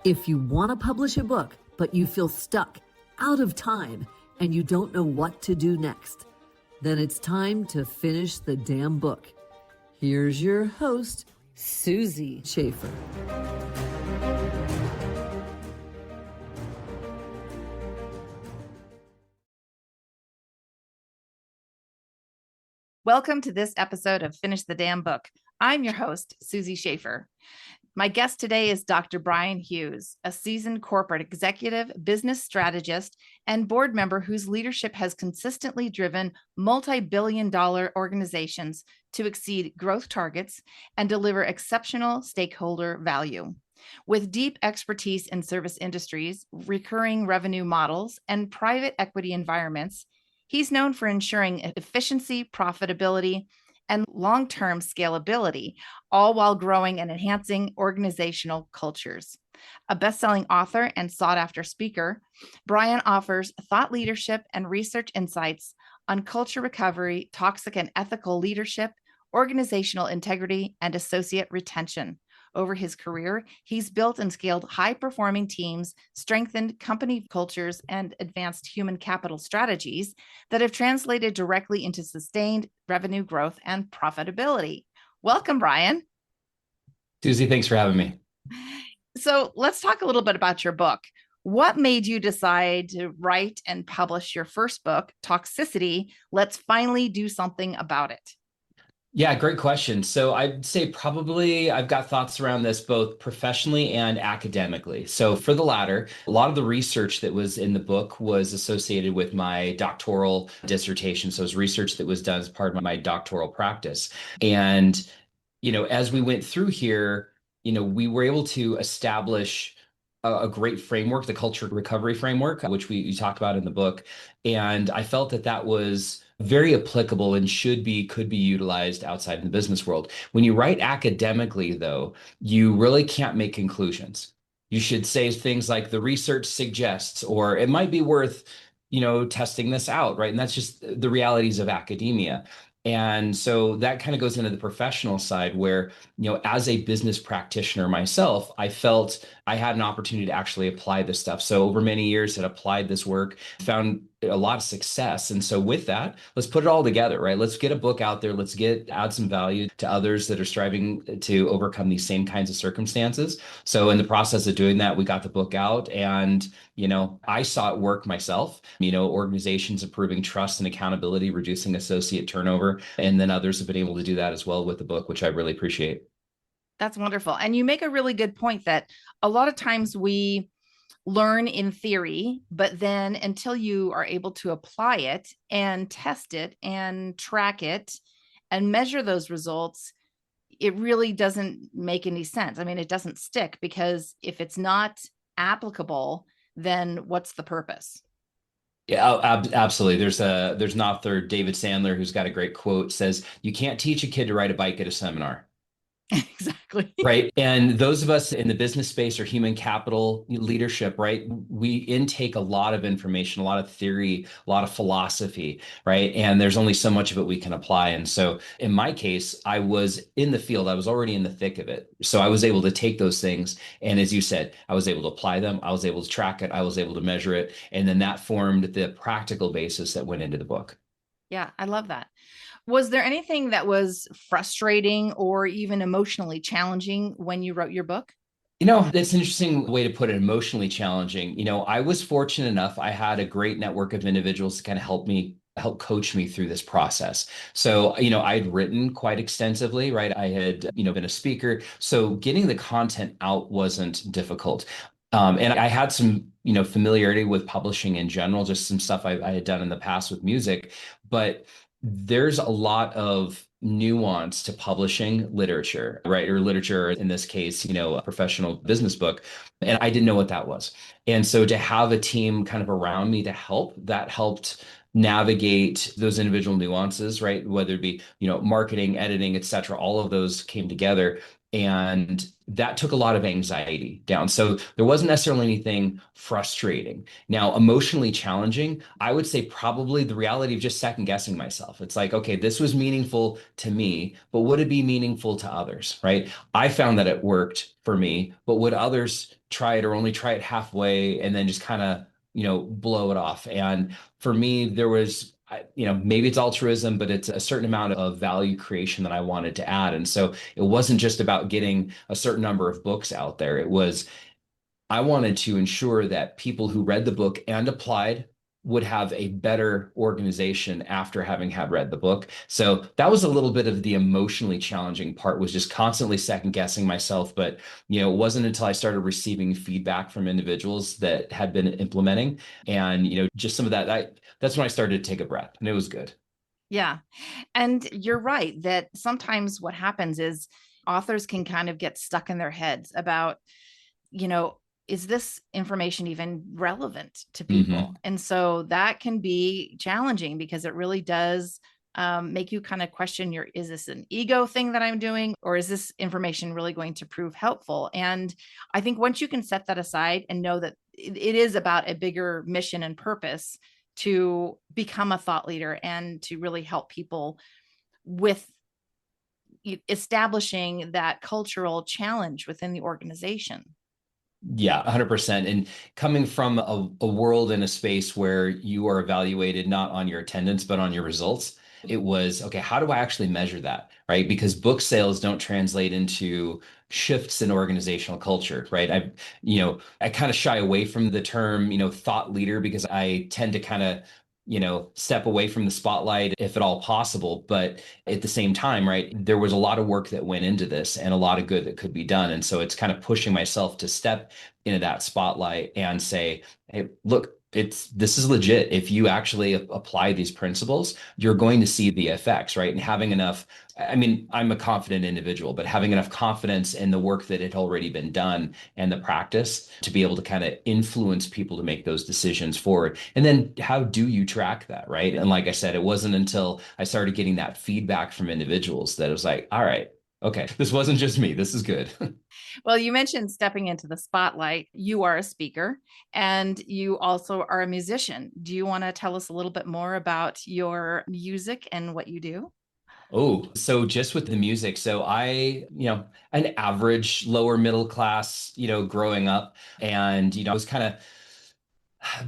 If you want to publish a book, but you feel stuck, out of time, and you don't know what to do next, then it's time to finish the damn book. Here's your host, Susie Schaefer. Welcome to this episode of Finish the Damn Book. I'm your host, Susie Schaefer. My guest today is Dr. Bryan Hughes, a seasoned corporate executive, business strategist, and board member whose leadership has consistently driven multi-billion-dollar organizations to exceed growth targets and deliver exceptional stakeholder value. With deep expertise in service industries, recurring revenue models, and private equity environments, he's known for ensuring efficiency, profitability, and long-term scalability, all while growing and enhancing organizational cultures. A best-selling author and sought-after speaker, Bryan offers thought leadership and research insights on culture recovery, toxic and ethical leadership, organizational integrity, and associate retention. Over his career, he's built and scaled high-performing teams, strengthened company cultures, and advanced human capital strategies that have translated directly into sustained revenue growth and profitability. Welcome, Bryan. Susie, thanks for having me. So let's talk a little bit about your book. What made you decide to write and publish your first book, Toxicity? Let's finally do something about it. Yeah, great question. So I'd say probably I've got thoughts around this both professionally and academically. So for the latter, a lot of the research that was in the book was associated with my doctoral dissertation. So it was research that was done as part of my doctoral practice. And, as we went through here, we were able to establish a great framework, the culture recovery framework, which you talk about in the book. And I felt that was very applicable and could be utilized outside in the business world. When you write academically, though, you really can't make conclusions. You should say things like the research suggests, or it might be worth, testing this out, right? And that's just the realities of academia. And so that kind of goes into the professional side where, as a business practitioner myself, I felt I had an opportunity to actually apply this stuff. So over many years, had applied this work, found a lot of success. And so with that, let's put it all together, right? Let's get a book out there. Let's add some value to others that are striving to overcome these same kinds of circumstances. So in the process of doing that, we got the book out and, I saw it work myself, organizations improving trust and accountability, reducing associate turnover. And then others have been able to do that as well with the book, which I really appreciate. That's wonderful. And you make a really good point that a lot of times we learn in theory, but then until you are able to apply it and test it and track it and measure those results, it really doesn't make any sense. I mean, it doesn't stick because if it's not applicable, then what's the purpose? Yeah, absolutely. There's an author, David Sandler, who's got a great quote, says, "You can't teach a kid to ride a bike at a seminar." Exactly. Right. And those of us in the business space or human capital leadership, right, we intake a lot of information, a lot of theory, a lot of philosophy, right? And there's only so much of it we can apply. And so in my case, I was in the field, I was already in the thick of it. So I was able to take those things. And as you said, I was able to apply them. I was able to track it. I was able to measure it. And then that formed the practical basis that went into the book. Yeah, I love that. Was there anything that was frustrating or even emotionally challenging when you wrote your book? That's an interesting way to put it, emotionally challenging. I was fortunate enough. I had a great network of individuals to kind of help coach me through this process. So, I'd written quite extensively, right? I had, been a speaker. So getting the content out wasn't difficult. And I had some, familiarity with publishing in general, just some stuff I had done in the past with music. But there's a lot of nuance to publishing literature, right? Or literature in this case, a professional business book. And I didn't know what that was. And so to have a team kind of around me to help, that helped navigate those individual nuances, right? Whether it be, marketing, editing, et cetera, all of those came together. And that took a lot of anxiety down. So there wasn't necessarily anything frustrating. Now, emotionally challenging, I would say probably the reality of just second guessing myself. It's like, okay, this was meaningful to me, but would it be meaningful to others, right? I found that it worked for me, but would others try it or only try it halfway and then just kind of, blow it off? And for me, there was, maybe it's altruism, but it's a certain amount of value creation that I wanted to add. And so it wasn't just about getting a certain number of books out there. It was, I wanted to ensure that people who read the book and applied would have a better organization after having had read the book. So that was a little bit of the emotionally challenging part, was just constantly second guessing myself. But, it wasn't until I started receiving feedback from individuals that had been implementing, and, just some of that's when I started to take a breath, and it was good. Yeah. And you're right that sometimes what happens is authors can kind of get stuck in their heads about, you know, is this information even relevant to people? Hmm. And so that can be challenging because it really does make you kind of question is this an ego thing that I'm doing, or is this information really going to prove helpful? And I think once you can set that aside and know that it is about a bigger mission and purpose to become a thought leader and to really help people with establishing that cultural challenge within the organization. Yeah, 100%. And coming from a world and a space where you are evaluated not on your attendance, but on your results, it was, okay, how do I actually measure that? Right? Because book sales don't translate into shifts in organizational culture, right? I kind of shy away from the term, thought leader, because I tend to kind of, step away from the spotlight if at all possible. But at the same time, right, there was a lot of work that went into this and a lot of good that could be done. And so it's kind of pushing myself to step into that spotlight and say, hey, look, this is legit. If you actually apply these principles, you're going to see the effects, right? And having enough, I mean, I'm a confident individual, but having enough confidence in the work that had already been done and the practice to be able to kind of influence people to make those decisions forward. And then how do you track that, right? And like I said, it wasn't until I started getting that feedback from individuals that it was like, all right, okay, this wasn't just me. This is good. Well, you mentioned stepping into the spotlight. You are a speaker and you also are a musician. Do you want to tell us a little bit more about your music and what you do? Oh, so just with the music. So an average lower middle class, growing up, and, I was kind of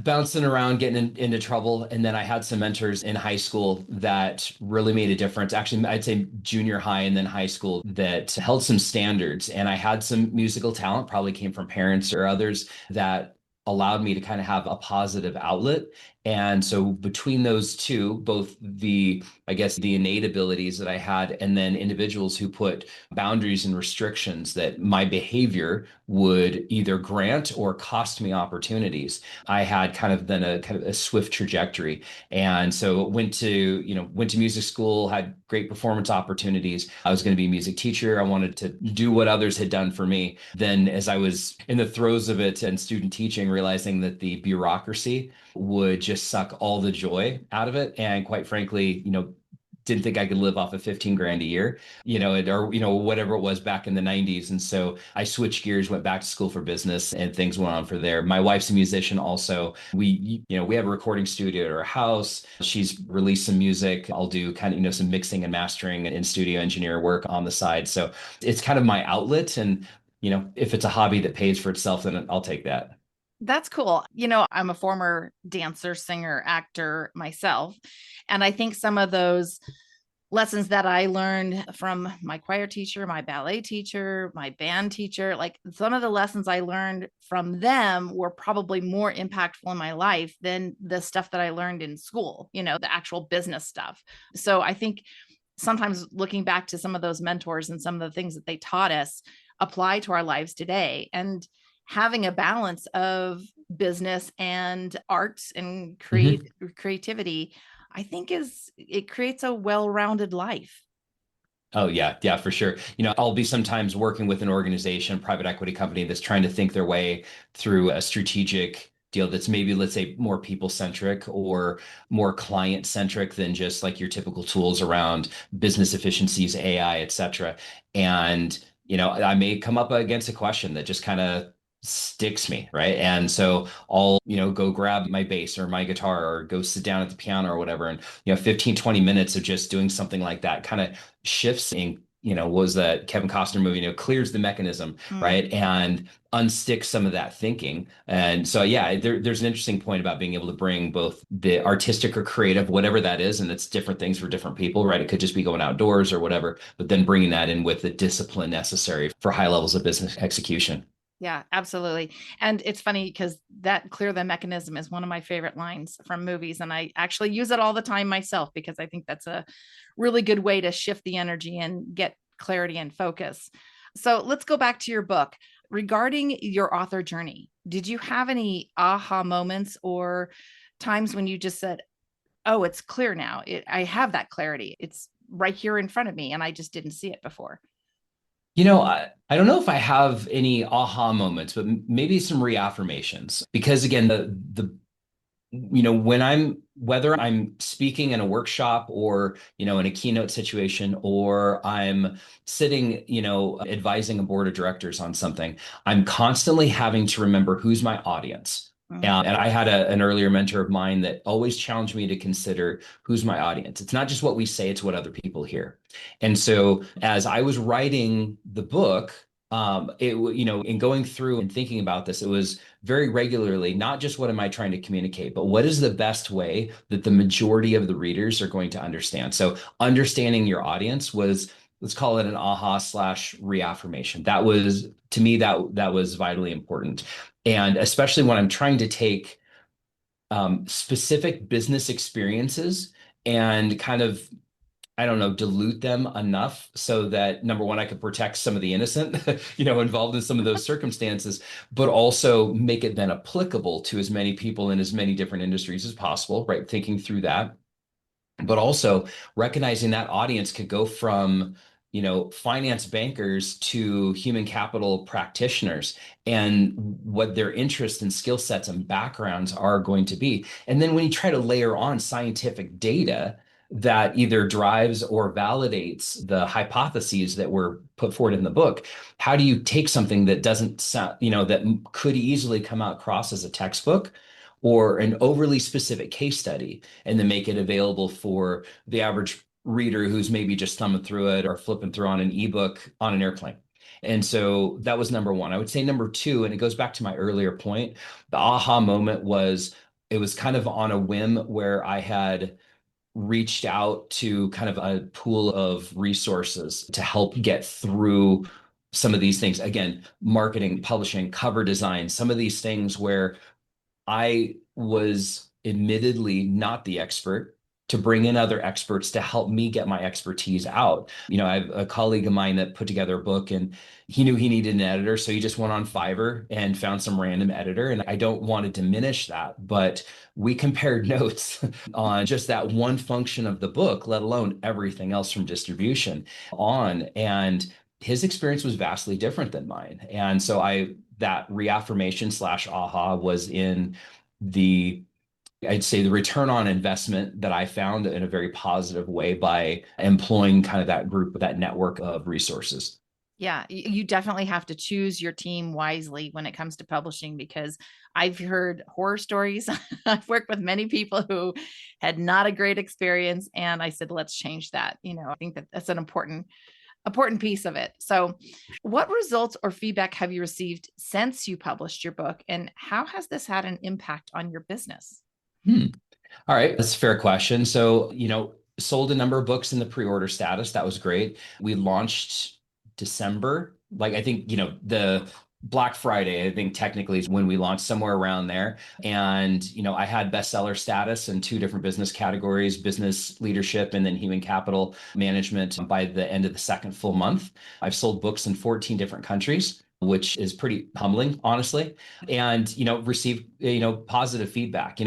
bouncing around, getting into trouble. And then I had some mentors in high school that really made a difference. Actually, I'd say junior high and then high school, that held some standards. And I had some musical talent, probably came from parents or others that allowed me to kind of have a positive outlet. And so between those two, both I guess, the innate abilities that I had, and then individuals who put boundaries and restrictions that my behavior would either grant or cost me opportunities, I had kind of then a kind of a swift trajectory. And so went to music school, had great performance opportunities. I was going to be a music teacher. I wanted to do what others had done for me. Then as I was in the throes of it and student teaching, realizing that the bureaucracy would just suck all the joy out of it. And quite frankly, didn't think I could live off of 15 grand a year, or, whatever it was back in the 90s. And so I switched gears, went back to school for business, and things went on for there. My wife's a musician also. We have a recording studio at our house. She's released some music. I'll do kind of, some mixing and mastering and studio engineer work on the side. So it's kind of my outlet. And, if it's a hobby that pays for itself, then I'll take that. That's cool. I'm a former dancer, singer, actor myself. And I think some of those lessons that I learned from my choir teacher, my ballet teacher, my band teacher, like some of the lessons I learned from them were probably more impactful in my life than the stuff that I learned in school, the actual business stuff. So I think sometimes looking back to some of those mentors and some of the things that they taught us apply to our lives today. And having a balance of business and arts and Mhm. creativity, I think it creates a well-rounded life. Oh yeah, yeah, for sure. I'll be sometimes working with an organization, private equity company that's trying to think their way through a strategic deal that's maybe, let's say, more people centric or more client centric than just like your typical tools around business efficiencies, AI, et cetera. And I may come up against a question that just kind of sticks me, right? And so I'll, go grab my bass or my guitar or go sit down at the piano or whatever. And, 15, 20 minutes of just doing something like that kind of shifts in, was that Kevin Costner movie, clears the mechanism, Mm. right? And unstick some of that thinking. And so, yeah, there's an interesting point about being able to bring both the artistic or creative, whatever that is, and it's different things for different people, right? It could just be going outdoors or whatever, but then bringing that in with the discipline necessary for high levels of business execution. Yeah, absolutely. And it's funny because that clear the mechanism is one of my favorite lines from movies. And I actually use it all the time myself because I think that's a really good way to shift the energy and get clarity and focus. So let's go back to your book. Regarding your author journey, did you have any aha moments or times when you just said, oh, it's clear now? I have that clarity. It's right here in front of me, and I just didn't see it before. I don't know if I have any aha moments, but maybe some reaffirmations. Because again, when whether I'm speaking in a workshop or, in a keynote situation, or I'm sitting, advising a board of directors on something, I'm constantly having to remember who's my audience. Mm. And I had an earlier mentor of mine that always challenged me to consider who's my audience. It's not just what we say, it's what other people hear. And so as I was writing the book, in going through and thinking about this, it was very regularly, not just what am I trying to communicate, but what is the best way that the majority of the readers are going to understand. So understanding your audience was, let's call it an aha slash reaffirmation. That was, to me, that was vitally important. And especially when I'm trying to take specific business experiences and kind of, I don't know, dilute them enough so that number one, I could protect some of the innocent, involved in some of those circumstances, but also make it then applicable to as many people in as many different industries as possible, right? Thinking through that, but also recognizing that audience could go from, finance bankers to human capital practitioners and what their interests and skill sets and backgrounds are going to be. And then when you try to layer on scientific data that either drives or validates the hypotheses that were put forward in the book, how do you take something that doesn't sound, that could easily come out across as a textbook or an overly specific case study, and then make it available for the average reader who's maybe just thumbing through it or flipping through on an ebook on an airplane? And so that was number one. I would say number two, and it goes back to my earlier point, the aha moment was, it was kind of on a whim where I had reached out to kind of a pool of resources to help get through some of these things. Again, marketing, publishing, cover design, some of these things where I was admittedly not the expert, to bring in other experts to help me get my expertise out. I have a colleague of mine that put together a book, and he knew he needed an editor. So he just went on Fiverr and found some random editor. And I don't want to diminish that, but we compared notes on just that one function of the book, let alone everything else from distribution on. And his experience was vastly different than mine. And so that reaffirmation slash aha was in I'd say the return on investment that I found in a very positive way by employing kind of that group, that network of resources. Yeah, you definitely have to choose your team wisely when it comes to publishing, because I've heard horror stories. I've worked with many people who had not a great experience, and I said, let's change that. I think that that's an important piece of it. So, what results or feedback have you received since you published your book, and how has this had an impact on your business? All right, that's a fair question. So, sold a number of books in the pre-order status. That was great. We launched December. Like, I think, the Black Friday, I think technically is when we launched, somewhere around there. And, I had bestseller status in two different business categories, business leadership and then human capital management by the end of the second full month. I've sold books in 14 different countries, which is pretty humbling, honestly, and, received, positive feedback.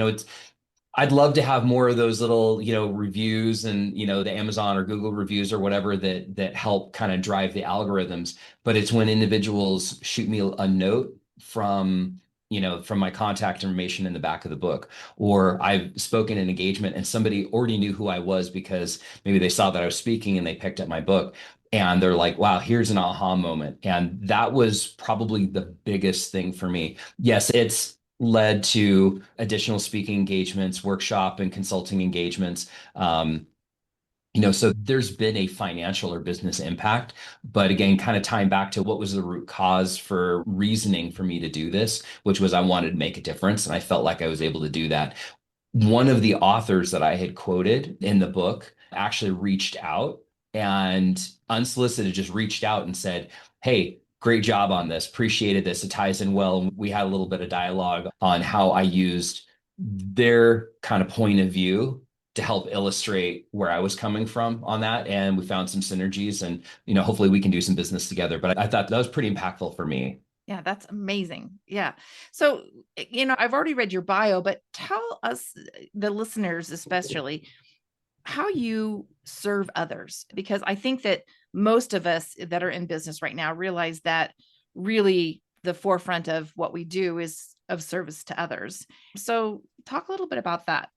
I'd love to have more of those little, reviews and, the Amazon or Google reviews or whatever that help kind of drive the algorithms. But it's when individuals shoot me a note from my contact information in the back of the book, or I've spoken in engagement and somebody already knew who I was because maybe they saw that I was speaking and they picked up my book. And they're like, wow, here's an aha moment. And that was probably the biggest thing for me. Yes, it's led to additional speaking engagements, workshop and consulting engagements. Um, so there's been a financial or business impact, but again, kind of tying back to what was the root cause for reasoning for me to do this, which was I wanted to make a difference. And I felt like I was able to do that. One of the authors that I had quoted in the book actually reached out and unsolicited just reached out and said, hey, great job on this. Appreciated this. It ties in well. We had a little bit of dialogue on how I used their kind of point of view to help illustrate where I was coming from on that. And we found some synergies and, hopefully we can do some business together. But I thought that was pretty impactful for me. Yeah, that's amazing. Yeah. So, I've already read your bio, but tell us, the listeners especially, how you serve others, because I think that most of us that are in business right now realize that really the forefront of what we do is of service to others. So talk a little bit about that.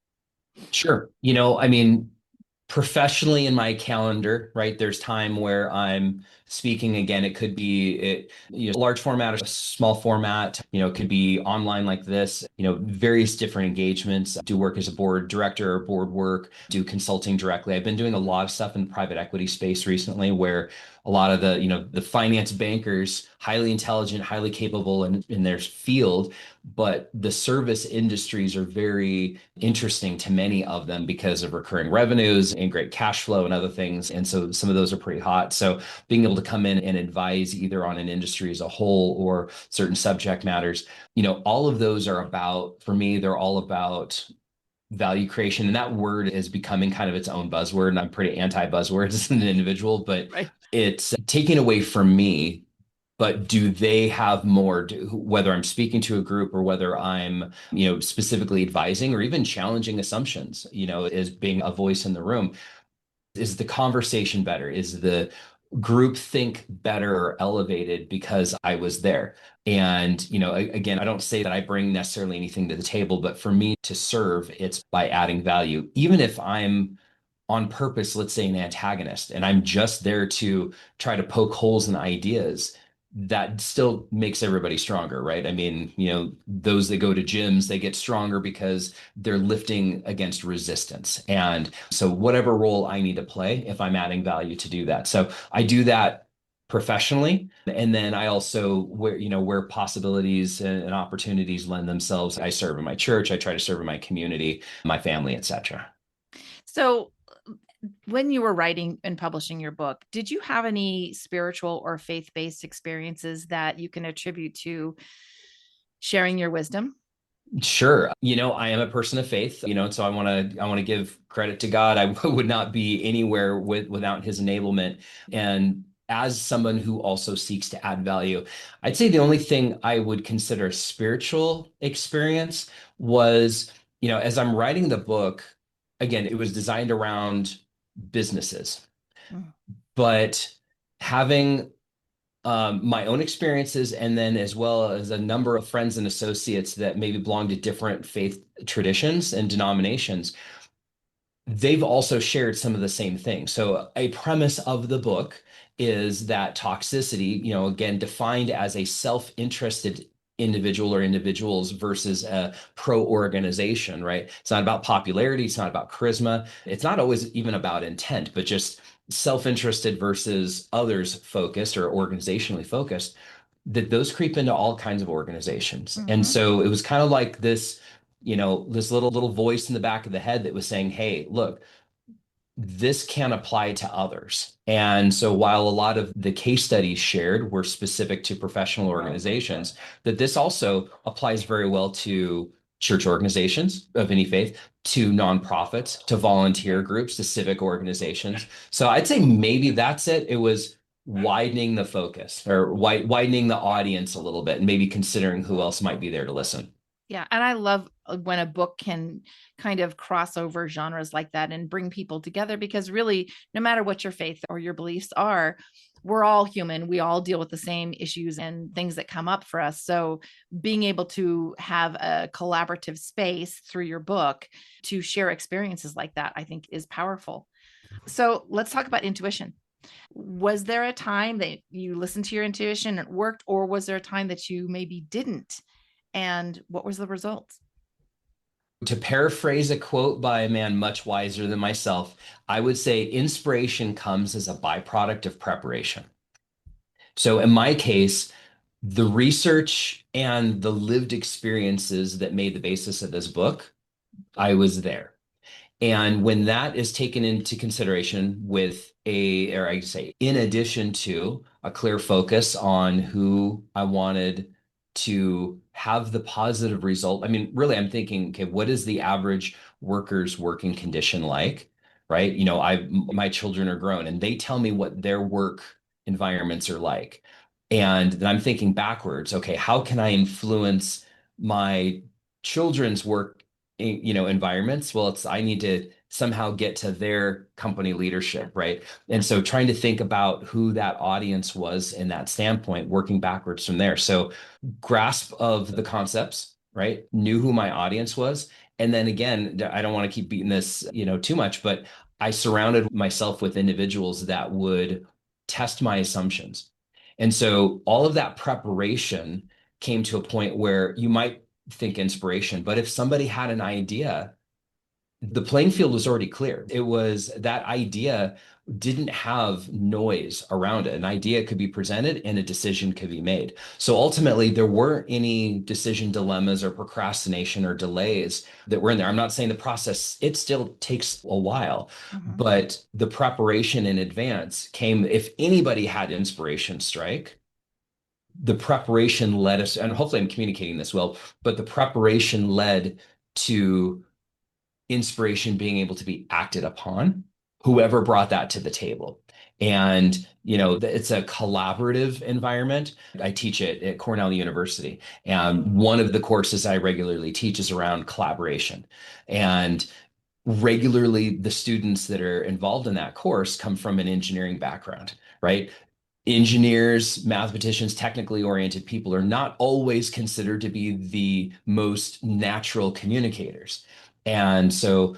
Sure. I mean, professionally in my calendar, right? There's time where I'm speaking again. It could be large format or small format, it could be online like this, various different engagements. Do work as a board director or board work, do consulting directly. I've been doing a lot of stuff in the private equity space recently where a lot of the finance bankers, highly intelligent, highly capable in their field, but the service industries are very interesting to many of them because of recurring revenues and great cash flow and other things. And so some of those are pretty hot. So being able to come in and advise either on an industry as a whole or certain subject matters, all of those are about, for me, they're all about value creation. And that word is becoming kind of its own buzzword. And I'm pretty anti-buzzwords as an individual, but Right. it's taking away from me. But do they have more, whether I'm speaking to a group or whether I'm, specifically advising or even challenging assumptions, as being a voice in the room? Is the conversation better? Is the group think better or elevated because I was there? And, again, I don't say that I bring necessarily anything to the table, but for me to serve, it's by adding value. Even if I'm on purpose, let's say an antagonist, and I'm just there to try to poke holes in ideas, that still makes everybody stronger, right? I mean, those that go to gyms, they get stronger because they're lifting against resistance. And so whatever role I need to play, if I'm adding value to do that. So I do that professionally. And then I also, where possibilities and opportunities lend themselves, I serve in my church, I try to serve in my community, my family, etc. So when you were writing and publishing your book, did you have any spiritual or faith-based experiences that you can attribute to sharing your wisdom? Sure. I am a person of faith, and so I want to give credit to God. I would not be anywhere without his enablement. And as someone who also seeks to add value, I'd say the only thing I would consider a spiritual experience was, as I'm writing the book, again, it was designed around businesses, Mm. but having my own experiences, and then as well as a number of friends and associates that maybe belong to different faith traditions and denominations, they've also shared some of the same things. So a premise of the book is that toxicity, again, defined as a self-interested individual or individuals versus a pro-organization, right? It's not about popularity. It's not about charisma. It's not always even about intent, but just self-interested versus others focused or organizationally focused, that those creep into all kinds of organizations. And Mm-hmm. so it was kind of like this, this little voice in the back of the head that was saying, hey, look, this can apply to others. And so while a lot of the case studies shared were specific to professional organizations, that this also applies very well to church organizations of any faith, to nonprofits, to volunteer groups, to civic organizations. So I'd say maybe that's it. It was widening the focus or widening the audience a little bit and maybe considering who else might be there to listen. Yeah. And I love when a book can kind of cross over genres like that and bring people together, because really, no matter what your faith or your beliefs are, we're all human. We all deal with the same issues and things that come up for us. So being able to have a collaborative space through your book to share experiences like that, I think is powerful. So let's talk about intuition. Was there a time that you listened to your intuition and it worked, or was there a time that you maybe didn't? And what was the result? To paraphrase a quote by a man much wiser than myself, I would say inspiration comes as a byproduct of preparation. So in my case, the research and the lived experiences that made the basis of this book, I was there. And when that is taken into consideration with or I say, in addition to a clear focus on who I wanted to have the positive result. I mean, really, I'm thinking, okay, what is the average worker's working condition like? Right? My children are grown and they tell me what their work environments are like. And then I'm thinking backwards, okay, how can I influence my children's work environments? Well, I need to somehow get to their company leadership, right? And so trying to think about who that audience was in that standpoint, working backwards from there. So grasp of the concepts, right? Knew who my audience was. And then again, I don't want to keep beating this, too much, but I surrounded myself with individuals that would test my assumptions. And so all of that preparation came to a point where you might think inspiration, but if somebody had an idea, the playing field was already clear. It was that idea didn't have noise around it. An idea could be presented and a decision could be made. So ultimately, there weren't any decision dilemmas or procrastination or delays that were in there. I'm not saying the process, it still takes a while, but the preparation in advance came, if anybody had inspiration strike, the preparation led us, and hopefully I'm communicating this well, but the preparation led to inspiration being able to be acted upon, whoever brought that to the table. And, it's a collaborative environment. I teach it at Cornell University. And one of the courses I regularly teach is around collaboration. And regularly, the students that are involved in that course come from an engineering background, right? Engineers, mathematicians, technically oriented people are not always considered to be the most natural communicators. And so,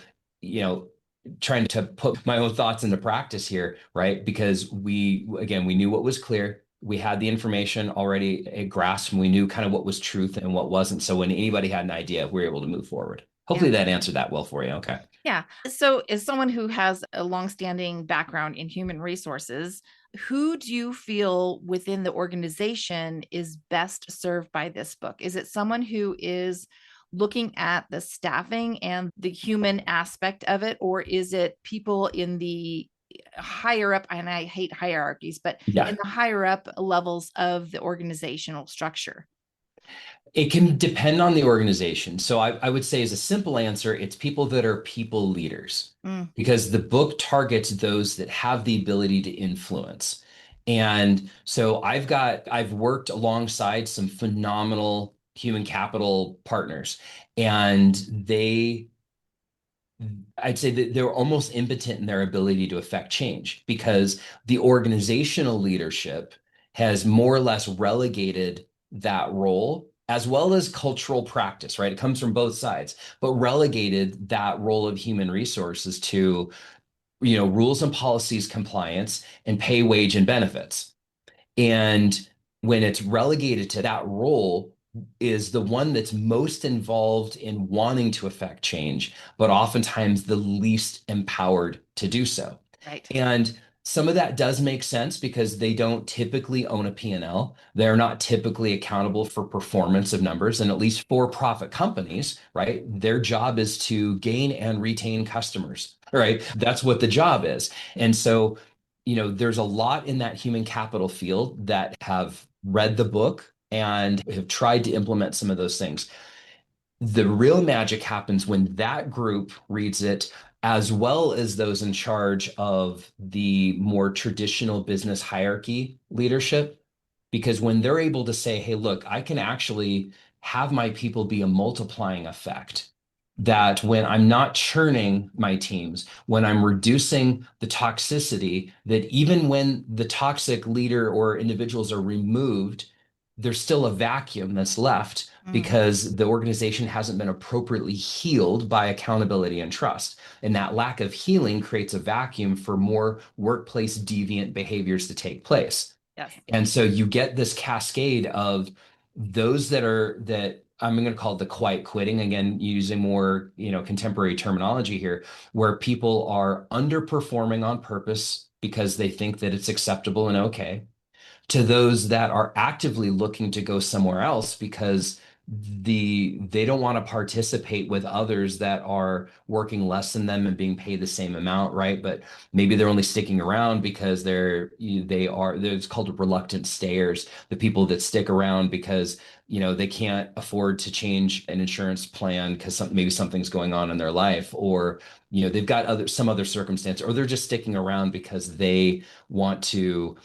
trying to put my own thoughts into practice here, right? Because we knew what was clear. We had the information already grasped, and we knew kind of what was truth and what wasn't. So when anybody had an idea, we were able to move forward. Hopefully that answered that well for you. Okay. Yeah. So as someone who has a longstanding background in human resources, who do you feel within the organization is best served by this book? Is it someone who is looking at the staffing and the human aspect of it, or is it people in the higher up, and I hate hierarchies, but in the higher up levels of the organizational structure? It can depend on the organization. So I would say, as a simple answer, it's people that are people leaders, because the book targets those that have the ability to influence. And so I've worked alongside some phenomenal human capital partners, and I'd say that they're almost impotent in their ability to affect change, because the organizational leadership has more or less relegated that role, as well as cultural practice, right? It comes from both sides, but relegated that role of human resources to, rules and policies compliance and pay, wage, and benefits. And when it's relegated to that role, is the one that's most involved in wanting to affect change, but oftentimes the least empowered to do so. Right. And some of that does make sense because they don't typically own a P&L. They're not typically accountable for performance of numbers. And at least for-profit companies, right, their job is to gain and retain customers, right? That's what the job is. And so, there's a lot in that human capital field that have read the book and have tried to implement some of those things. The real magic happens when that group reads it, as well as those in charge of the more traditional business hierarchy leadership. Because when they're able to say, hey, look, I can actually have my people be a multiplying effect, that when I'm not churning my teams, when I'm reducing the toxicity, that even when the toxic leader or individuals are removed, there's still a vacuum that's left Mm. because the organization hasn't been appropriately healed by accountability and trust. And that lack of healing creates a vacuum for more workplace deviant behaviors to take place. Yes. And so you get this cascade of those that I'm going to call it the quiet quitting, again, using more, contemporary terminology here, where people are underperforming on purpose because they think that it's acceptable and okay, to those that are actively looking to go somewhere else because they don't want to participate with others that are working less than them and being paid the same amount, right? But maybe they're only sticking around because it's called reluctant stayers, the people that stick around because they can't afford to change an insurance plan because maybe something's going on in their life, or they've got some other circumstance, or they're just sticking around because they want to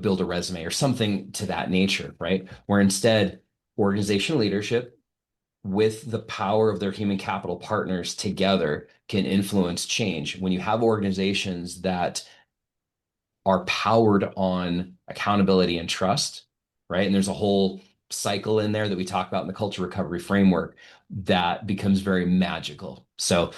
build a resume or something to that nature, right? Where instead, organizational leadership with the power of their human capital partners together can influence change. When you have organizations that are powered on accountability and trust, right? And there's a whole cycle in there that we talk about in the culture recovery framework that becomes very magical. So a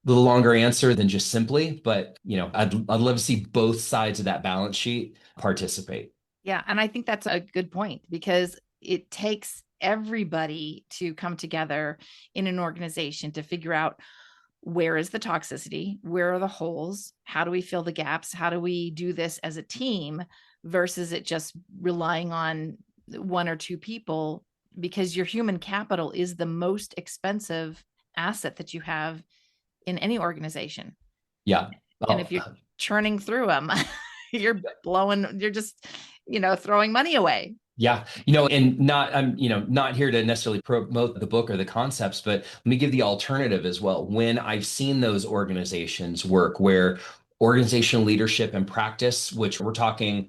little longer answer than just simply, but I'd love to see both sides of that balance sheet participate. Yeah. And I think that's a good point because it takes everybody to come together in an organization to figure out where is the toxicity, where are the holes, how do we fill the gaps, how do we do this as a team versus it just relying on one or two people, because your human capital is the most expensive asset that you have in any organization. Yeah. And Oh, if you're churning through them, you're just, throwing money away. yeah. And I'm not here to necessarily promote the book or the concepts, but let me give the alternative as well. When I've seen those organizations work where organizational leadership and practice, which we're talking,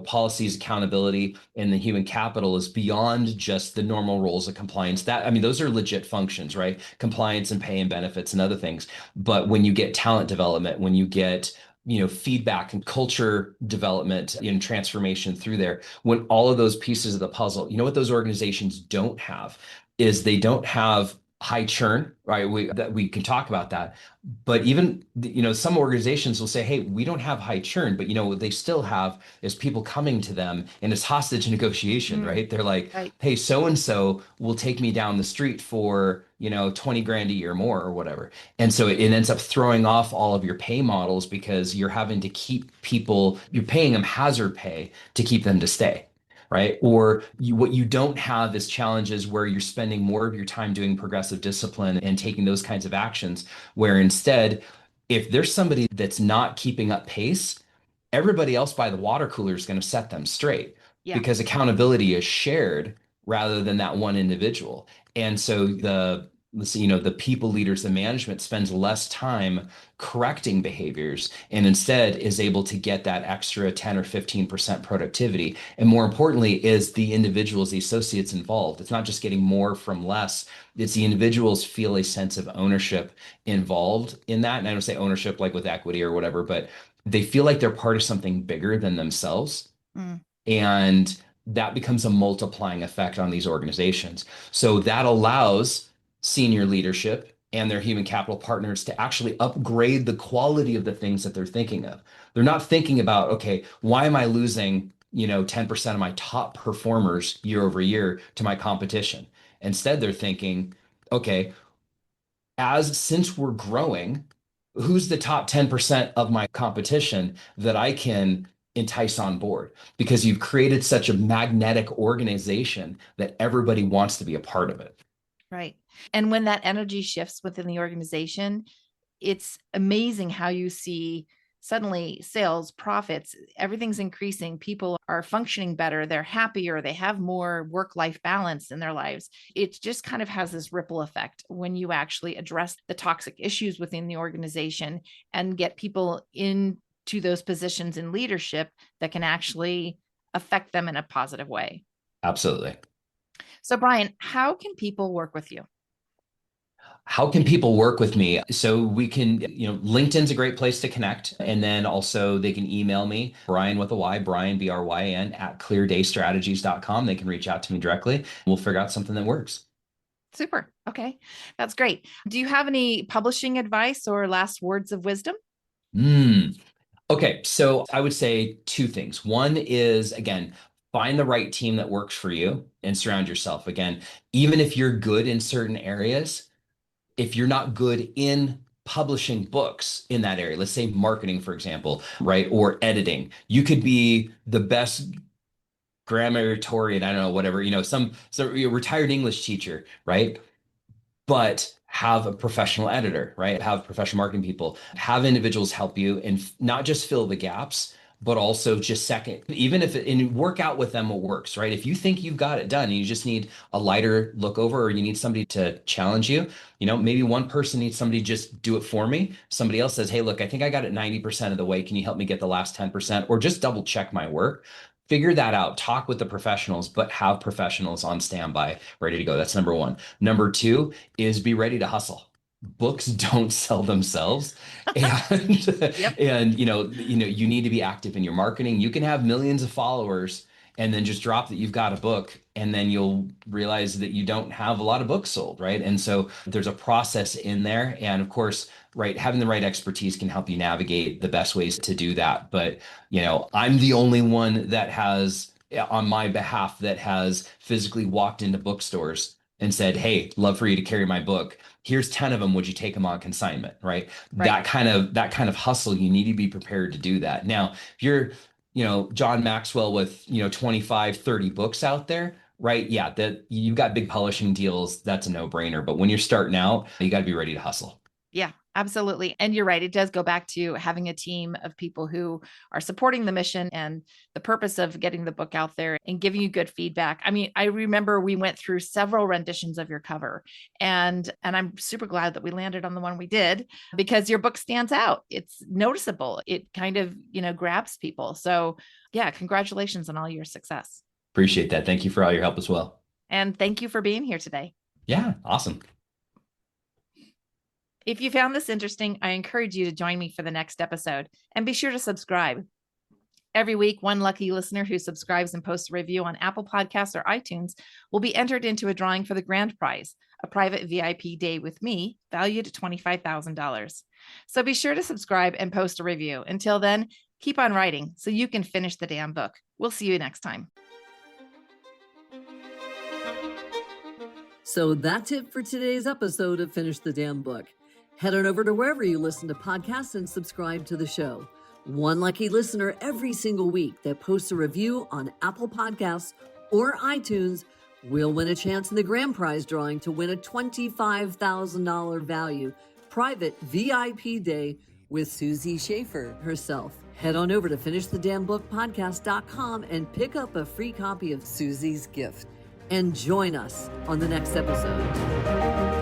policies, accountability, and the human capital is beyond just the normal roles of compliance. Those are legit functions, right? Compliance and pay and benefits and other things. But when you get talent development, when you get feedback and culture development and transformation through there, when all of those pieces of the puzzle, what those organizations don't have is they don't have high churn, right? We can talk about that. But even, some organizations will say, hey, we don't have high churn, but what they still have is people coming to them and it's hostage negotiation, right? They're like, Right. hey, so-and-so will take me down the street for, 20 grand a year more or whatever. And so it ends up throwing off all of your pay models because you're having to keep people, you're paying them hazard pay to keep them to stay. Right. Or what you don't have is challenges where you're spending more of your time doing progressive discipline and taking those kinds of actions, where instead, if there's somebody that's not keeping up pace, everybody else by the water cooler is going to set them straight Yeah. because accountability is shared rather than that one individual. And so the people leaders, the management spends less time correcting behaviors and instead is able to get that extra 10 or 15% productivity. And more importantly, is the individuals, the associates involved. It's not just getting more from less. It's the individuals feel a sense of ownership involved in that. And I don't say ownership like with equity or whatever, but they feel like they're part of something bigger than themselves. Mm. And that becomes a multiplying effect on these organizations. So that allows senior leadership and their human capital partners to actually upgrade the quality of the things that they're thinking of. They're not thinking about, okay, why am I losing, 10% of my top performers year over year to my competition? Instead, they're thinking, okay, since we're growing, who's the top 10% of my competition that I can entice on board? Because you've created such a magnetic organization that everybody wants to be a part of it. Right. And when that energy shifts within the organization, it's amazing how you see suddenly sales, profits, everything's increasing. People are functioning better. They're happier. They have more work-life balance in their lives. It just kind of has this ripple effect when you actually address the toxic issues within the organization and get people into those positions in leadership that can actually affect them in a positive way. Absolutely. So, Bryan, how can people work with you? How can people work with me? So we can, LinkedIn's a great place to connect. And then also they can email me, Bryan with a Y, Bryan, Bryan, at cleardaystrategies.com. They can reach out to me directly. We'll figure out something that works. Super. Okay. That's great. Do you have any publishing advice or last words of wisdom? Okay. So I would say two things. One is, again, find the right team that works for you and surround yourself. Again, even if you're good in certain areas, if you're not good in publishing books in that area, let's say marketing, for example, right? Or editing, you could be the best grammarian, I don't know, whatever, so you're a retired English teacher, right? But have a professional editor, right? Have professional marketing people, have individuals help you and not just fill the gaps, but also just second, even if it, and work out with them what works, right? If you think you've got it done and you just need a lighter look over, or you need somebody to challenge you, maybe one person needs somebody to just do it for me. Somebody else says, hey, look, I think I got it 90% of the way. Can you help me get the last 10%, or just double check my work? Figure that out, talk with the professionals, but have professionals on standby, ready to go. That's number one. Number two is be ready to hustle. Books don't sell themselves. And, Yep. and you need to be active in your marketing. You can have millions of followers and then just drop that you've got a book, and then you'll realize that you don't have a lot of books sold, right? And so there's a process in there. And of course, right, having the right expertise can help you navigate the best ways to do that. But, I'm the only one that has, on my behalf, that has physically walked into bookstores and said, hey, love for you to carry my book. Here's 10 of them. Would you take them on consignment? Right. Right. That kind of hustle, you need to be prepared to do that. Now, if you're, John Maxwell with, 25, 30 books out there, right? Yeah, that you've got big publishing deals. That's a no-brainer. But when you're starting out, you got to be ready to hustle. Yeah, absolutely. And you're right. It does go back to having a team of people who are supporting the mission and the purpose of getting the book out there and giving you good feedback. I mean, I remember we went through several renditions of your cover, and I'm super glad that we landed on the one we did, because your book stands out. It's noticeable. It kind of, grabs people. So yeah, congratulations on all your success. Appreciate that. Thank you for all your help as well. And thank you for being here today. Yeah, awesome. If you found this interesting, I encourage you to join me for the next episode, and be sure to subscribe. Every week, one lucky listener who subscribes and posts a review on Apple Podcasts or iTunes will be entered into a drawing for the grand prize, a private VIP day with me, valued at $25,000. So be sure to subscribe and post a review. Until then, keep on writing so you can finish the damn book. We'll see you next time. So that's it for today's episode of Finish the Damn Book. Head on over to wherever you listen to podcasts and subscribe to the show. One lucky listener every single week that posts a review on Apple Podcasts or iTunes will win a chance in the grand prize drawing to win a $25,000 value private VIP day with Susie Schaefer herself. Head on over to finishthedamnbookpodcast.com and pick up a free copy of Susie's gift. And join us on the next episode.